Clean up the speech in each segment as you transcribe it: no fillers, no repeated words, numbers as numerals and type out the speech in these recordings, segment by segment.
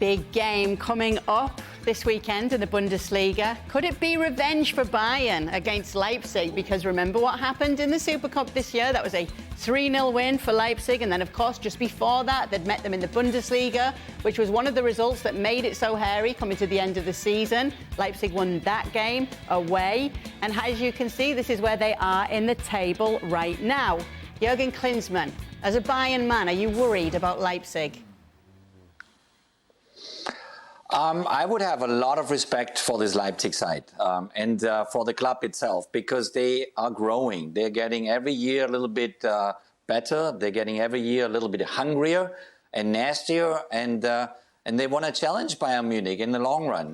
big game coming up this weekend in the Bundesliga. Could it be revenge for Bayern against Leipzig? Because remember what happened in the Super Cup this year? That was a 3-0 win for Leipzig. And then, of course, just before that, they'd met them in the Bundesliga, which was one of the results that made it so hairy coming to the end of the season. Leipzig won that game away. And as you can see, this is where they are in the table right now. Jurgen Klinsmann, as a Bayern man, are you worried about Leipzig? I would have a lot of respect for this Leipzig side and for the club itself, because they are growing. They're getting every year a little bit better. They're getting every year a little bit hungrier and nastier, and they want to challenge Bayern Munich in the long run.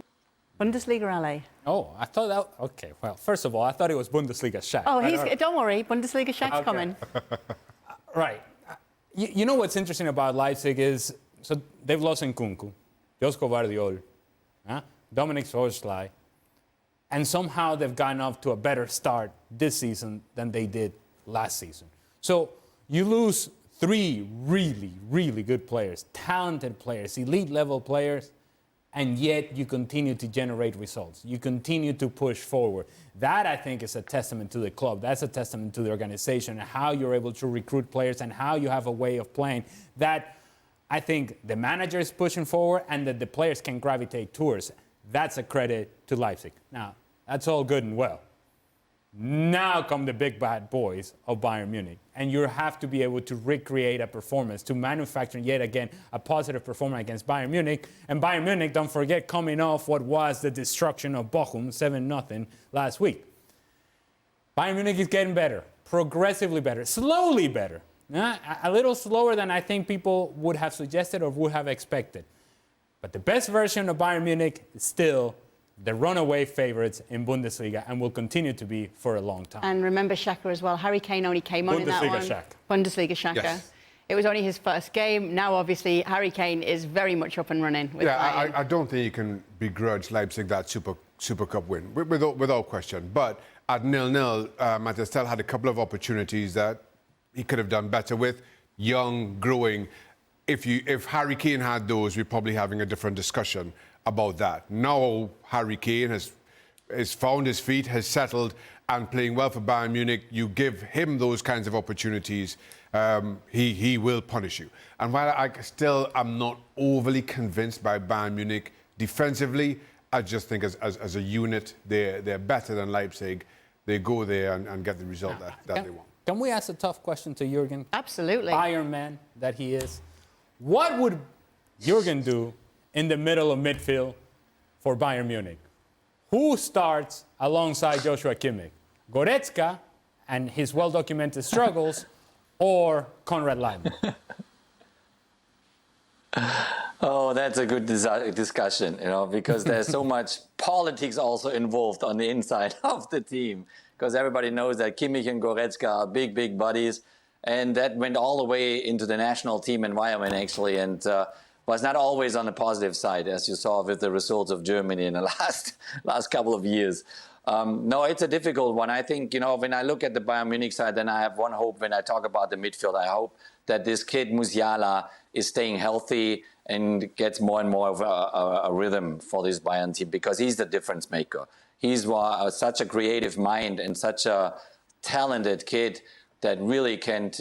Bundesliga LA. Oh, I thought that... Okay, well, first of all, I thought it was Bundesliga Shaq. Oh, don't worry. Bundesliga Shaq's coming. Right. You know what's interesting about Leipzig is... So they've lost Nkunku, Josko Vardiol, Dominic Szoboszlai, and somehow they've gotten off to a better start this season than they did last season. So you lose 3 really, really good players, talented players, elite-level players, and yet you continue to generate results. You continue to push forward. That, I think, is a testament to the club. That's a testament to the organization and how you're able to recruit players and how you have a way of playing that I think the manager is pushing forward and that the players can gravitate towards. That's a credit to Leipzig. Now, that's all good and well. Now come the big bad boys of Bayern Munich. And you have to be able to recreate a performance, to manufacture yet again a positive performance against Bayern Munich. And Bayern Munich, don't forget, coming off what was the destruction of Bochum, 7-0 last week. Bayern Munich is getting better, progressively better, slowly better. A little slower than I think people would have suggested or would have expected. But the best version of Bayern Munich is still the runaway favorites in Bundesliga and will continue to be for a long time. And remember Shaka as well. Harry Kane only came on in that one. Bundesliga Shaka. Yes. It was only his first game. Now, obviously, Harry Kane is very much up and running. With I don't think you can begrudge Leipzig that Super Cup win, without question. But at 0-0, Matistel had a couple of opportunities that he could have done better with. Young, growing. If Harry Kane had those, we're probably having a different discussion about that. Now Harry Kane has found his feet, has settled, and playing well for Bayern Munich. You give him those kinds of opportunities, he will punish you. And while I still am not overly convinced by Bayern Munich defensively, I just think as a unit, they're better than Leipzig. They go there and get the result that they want. Can we ask a tough question to Jurgen? Absolutely. Bayern man that he is. What would Jurgen do in the middle of midfield for Bayern Munich? Who starts alongside Joshua Kimmich? Goretzka and his well-documented struggles, or Konrad Laimer? Oh, that's a good discussion, because there's so much politics also involved on the inside of the team. Because everybody knows that Kimmich and Goretzka are big, big buddies. And that went all the way into the national team environment, actually, and was not always on the positive side, as you saw with the results of Germany in the last couple of years. No, it's a difficult one. I think, when I look at the Bayern Munich side, then I have one hope when I talk about the midfield. I hope that this kid, Musiala, is staying healthy and gets more and more of a rhythm for this Bayern team, because he's the difference maker. He's such a creative mind and such a talented kid that really can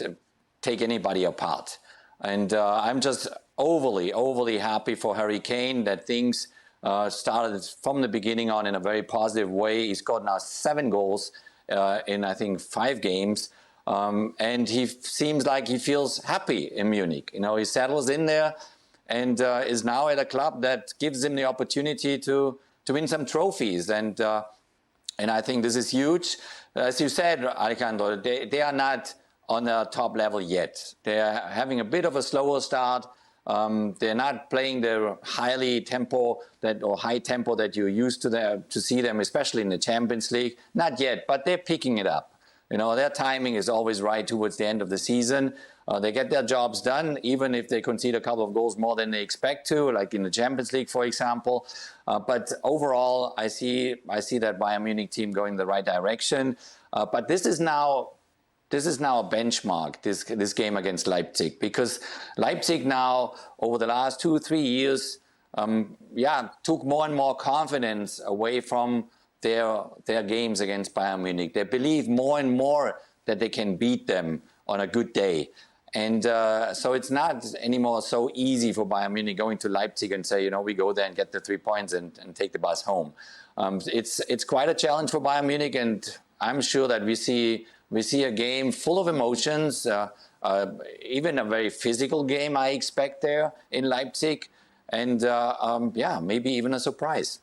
take anybody apart. And I'm just overly happy for Harry Kane that things started from the beginning on in a very positive way. He's got now 7 goals in, I think, 5 games. And he seems like he feels happy in Munich. He settles in there and is now at a club that gives him the opportunity to win some trophies. And I think this is huge. As you said, Alejandro, they are not on the top level yet. They are having a bit of a slower start. They're not playing the high tempo that you're used to see them, especially in the Champions League. Not yet, but they're picking it up. Their timing is always right towards the end of the season. They get their jobs done, even if they concede a couple of goals more than they expect to, like in the Champions League, for example. But overall, I see that Bayern Munich team going in the right direction. But this is now a benchmark, this game against Leipzig, because Leipzig now, over the last 2-3 years, took more and more confidence away from their games against Bayern Munich. They believe more and more that they can beat them on a good day. And so it's not anymore so easy for Bayern Munich going to Leipzig and say, we go there and get the 3 points and take the bus home. It's quite a challenge for Bayern Munich, and I'm sure that we see a game full of emotions, even a very physical game I expect there in Leipzig, and maybe even a surprise.